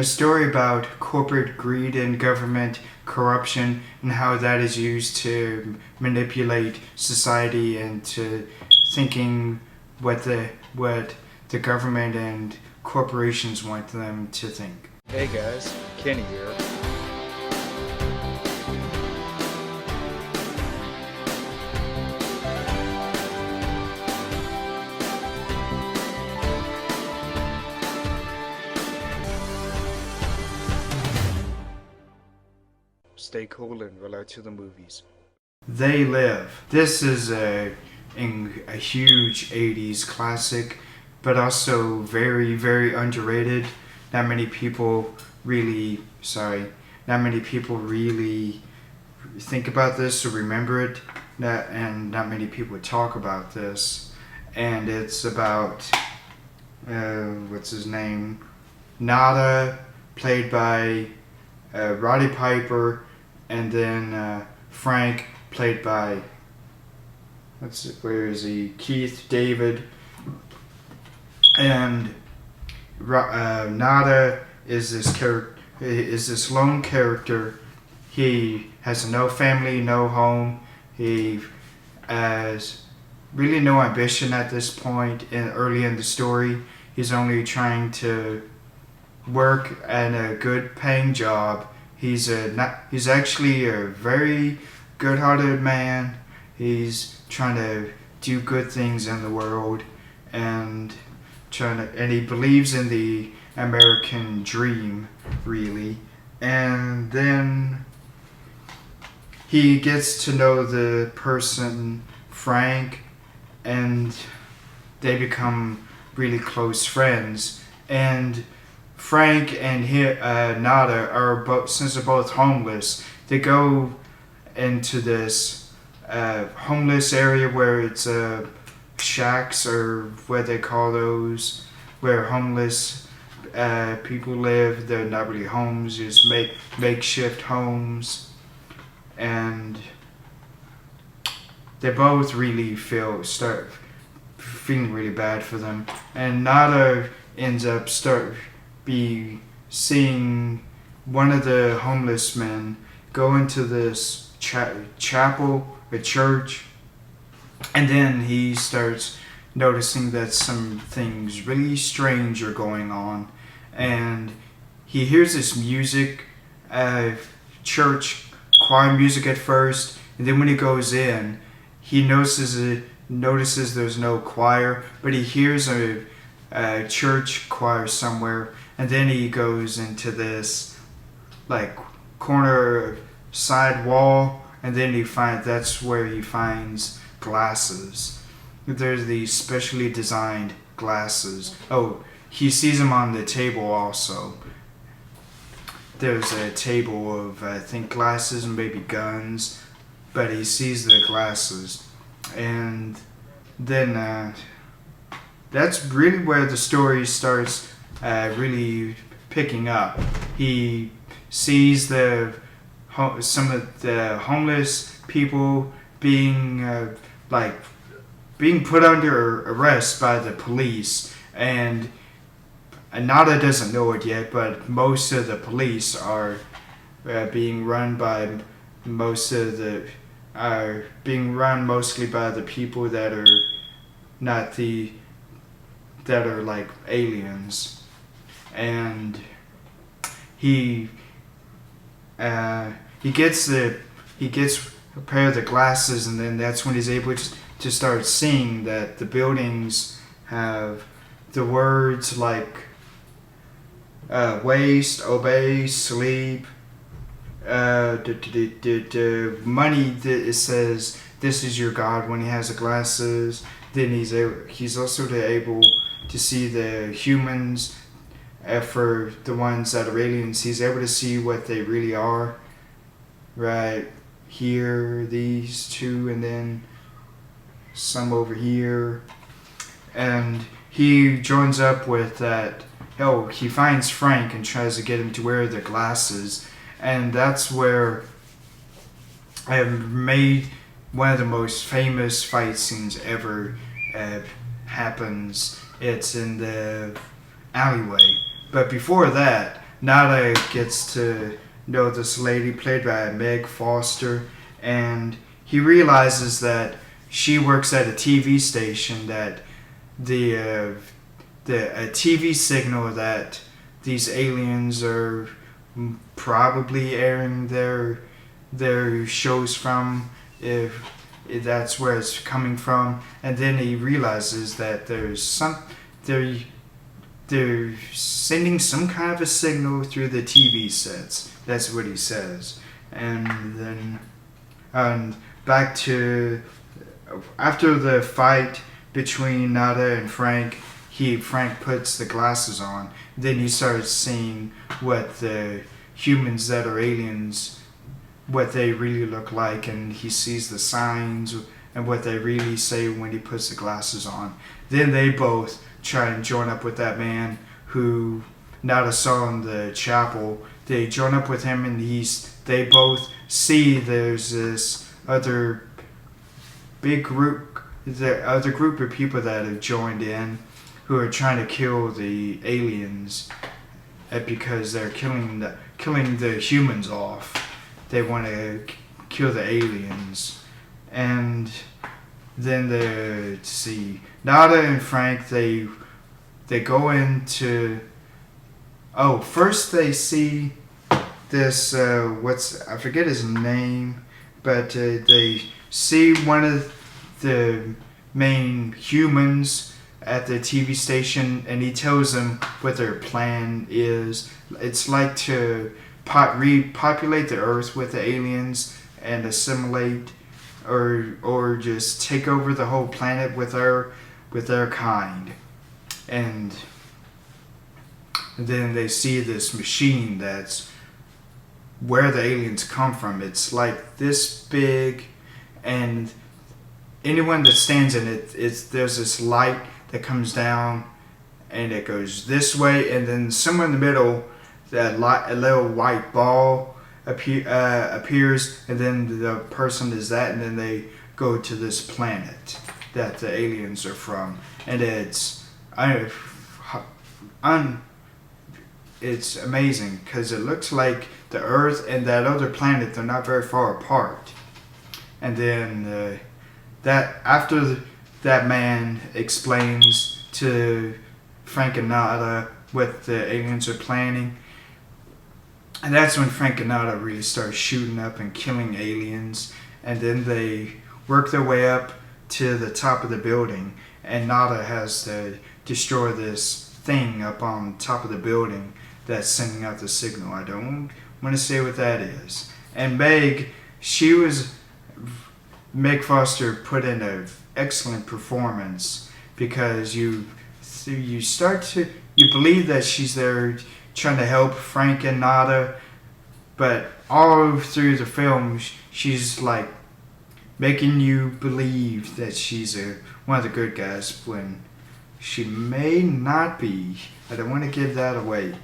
a story about corporate greed and government corruption and how that is used to manipulate society into thinking what the government and corporations want them to think. Hey guys, Kenny here. Stay cool and relax to the movies. They Live. This is a huge 80s classic, but also very, very underrated. Not many people really think about this or remember it, and not many people talk about this. And it's about, what's his name? Nada, played by Roddy Piper, and then Frank, played by, Keith David. And Nada is this lone character. He has no family, no home. He has really no ambition at this point. Early in the story, he's only trying to work at a good paying job. He's actually a very good-hearted man. He's trying to do good things in the world, and he believes in the American dream, really. And then he gets to know the person Frank, and they become really close friends. And Frank and Nada are both, since they're both homeless, they go into this homeless area where it's shacks, or what they call those, where homeless people live. They're not really homes, just makeshift homes. And they both really start feeling really bad for them. And Nada ends up seeing one of the homeless men go into this chapel, a church, and then he starts noticing that some things really strange are going on. And he hears this music, church choir music at first, and then when he goes in, he notices there's no choir, but he hears a church choir somewhere. And then he goes into this corner side wall, and then that's where he finds glasses. There's these specially designed glasses. Oh, he sees them on the table also. There's a table of, I think, glasses and maybe guns, but he sees the glasses. And then that's really where the story starts really picking up. He sees some of the homeless people being put under arrest by the police, and Nada doesn't know it yet, but most of the police are being run mostly by the people that are like aliens. And he gets a pair of the glasses, and then that's when he's able to start seeing that the buildings have the words like waste, obey, sleep, money. It says this is your God when he has the glasses. Then he's also able to see the humans. For the ones that are aliens, he's able to see what they really are. Right here, these two, and then some over here. And he joins up with that. He finds Frank and tries to get him to wear the glasses. And that's where I've made one of the most famous fight scenes ever happens. It's in the alleyway. But before that, Nada gets to know this lady played by Meg Foster, and he realizes that she works at a TV station, that a TV signal that these aliens are probably airing their shows from, if that's where it's coming from. And then he realizes that they're sending some kind of a signal through the TV sets. That's what he says. And then back to after the fight between Nada and Frank, Frank puts the glasses on. Then he starts seeing what the humans that are aliens, what they really look like, and he sees the signs and what they really say when he puts the glasses on. Then they both try and join up with that man who Nada saw in the chapel. They join up with him, and they both see there's this other big group, the other group of people that have joined in, who are trying to kill the aliens, because they're killing the humans off. They want to kill the aliens. And then Nada and Frank, they go into, first they see this, I forget his name, but they see one of the main humans at the TV station, and he tells them what their plan is. It's like to repopulate the Earth with the aliens and assimilate, or just take over the whole planet with their kind. And then they see this machine that's where the aliens come from. It's like this big, and anyone that stands in it, there's this light that comes down, and it goes this way, and then somewhere in the middle, a little white ball appears, and then the person is that, and then they go to this planet that the aliens are from, and it's amazing because it looks like the Earth and that other planet, they're not very far apart. And then after that man explains to Frank and Nada what the aliens are planning, and that's when Frank and Nada really start shooting up and killing aliens. And then they work their way up to the top of the building, and Nada has to destroy this thing up on top of the building that's sending out the signal. I don't want to say what that is. And Meg Foster put in an excellent performance, because you believe that she's there trying to help Frank and Nada, but all through the film she's like making you believe that she's one of the good guys when she may not be. I don't want to give that away.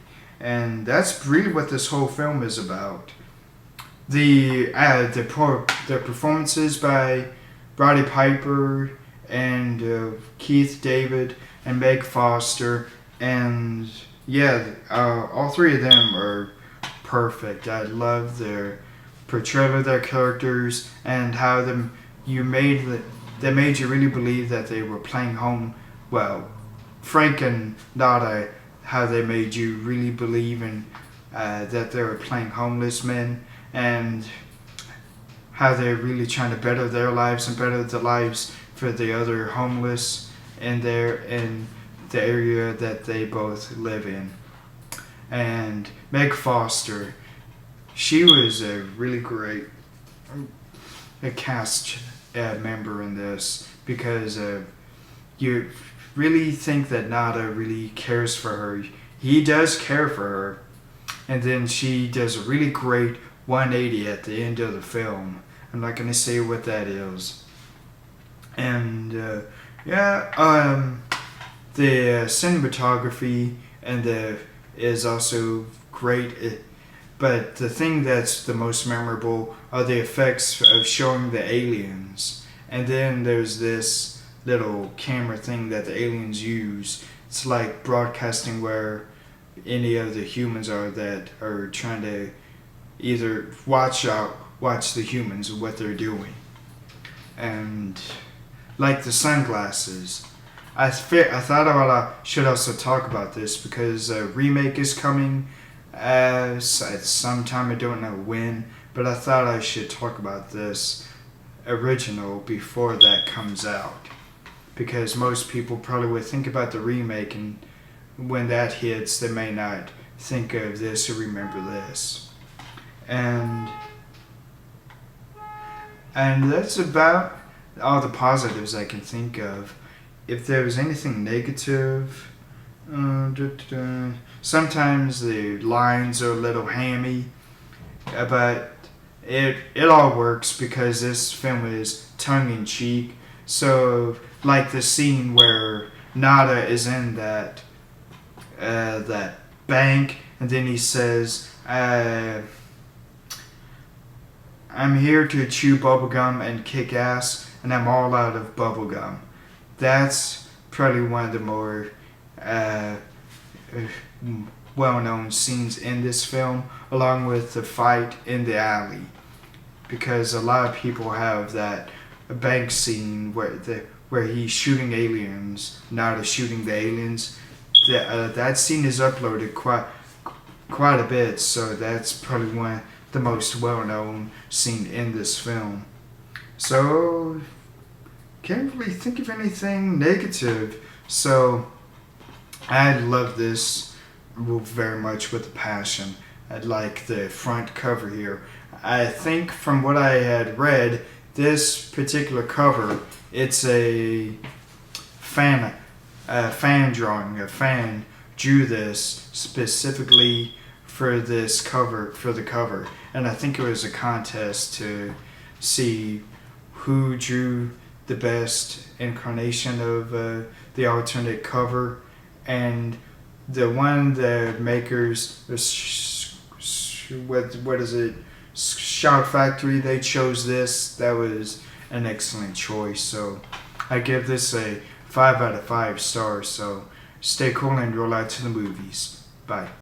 And that's really what this whole film is about. The performances by Roddy Piper and Keith David and Meg Foster, and all three of them are perfect. I love their portrayal of their characters, and how they made you really believe that they were playing home. Well, Frank and Nada, how they made you really believe in that they were playing homeless men, and how they're really trying to better their lives and better the lives for the other homeless in the area that they both live in. And Meg Foster, she was a really great cast member in this, because you really think that Nada really cares for her. He does care for her, and then she does a really great 180 at the end of the film. I'm not going to say what that is. And the cinematography is also great. But the thing that's the most memorable are the effects of showing the aliens. And then there's this little camera thing that the aliens use. It's like broadcasting, where any of the humans are that are trying to either watch the humans and what they're doing. And like the sunglasses, I thought I should also talk about this because a remake is coming at some time, I don't know when, but I thought I should talk about this original before that comes out, because most people probably would think about the remake, and when that hits they may not think of this or remember this. And that's about all the positives I can think of. If there was anything negative, sometimes the lines are a little hammy, but it all works because this film is tongue-in-cheek. So, like the scene where Nada is in that bank, and then he says, I'm here to chew bubblegum and kick ass, and I'm all out of bubblegum. That's probably one of the more well-known scenes in this film, along with the fight in the alley, because a lot of people have that bank scene where he's shooting aliens, not shooting the aliens. That scene is uploaded quite a bit, so that's probably one of the most well-known scene in this film. So can't really think of anything negative. So I love this very much with a passion. I like the front cover here. I think from what I had read, this particular cover, it's a fan drawing. A fan drew this specifically for this cover, and I think it was a contest to see who drew the best incarnation of the alternate cover, and the one the makers, what is it, Shout Factory, they chose this. That was an excellent choice, so I give this a 5 out of 5 stars. So stay cool and roll out to the movies. Bye.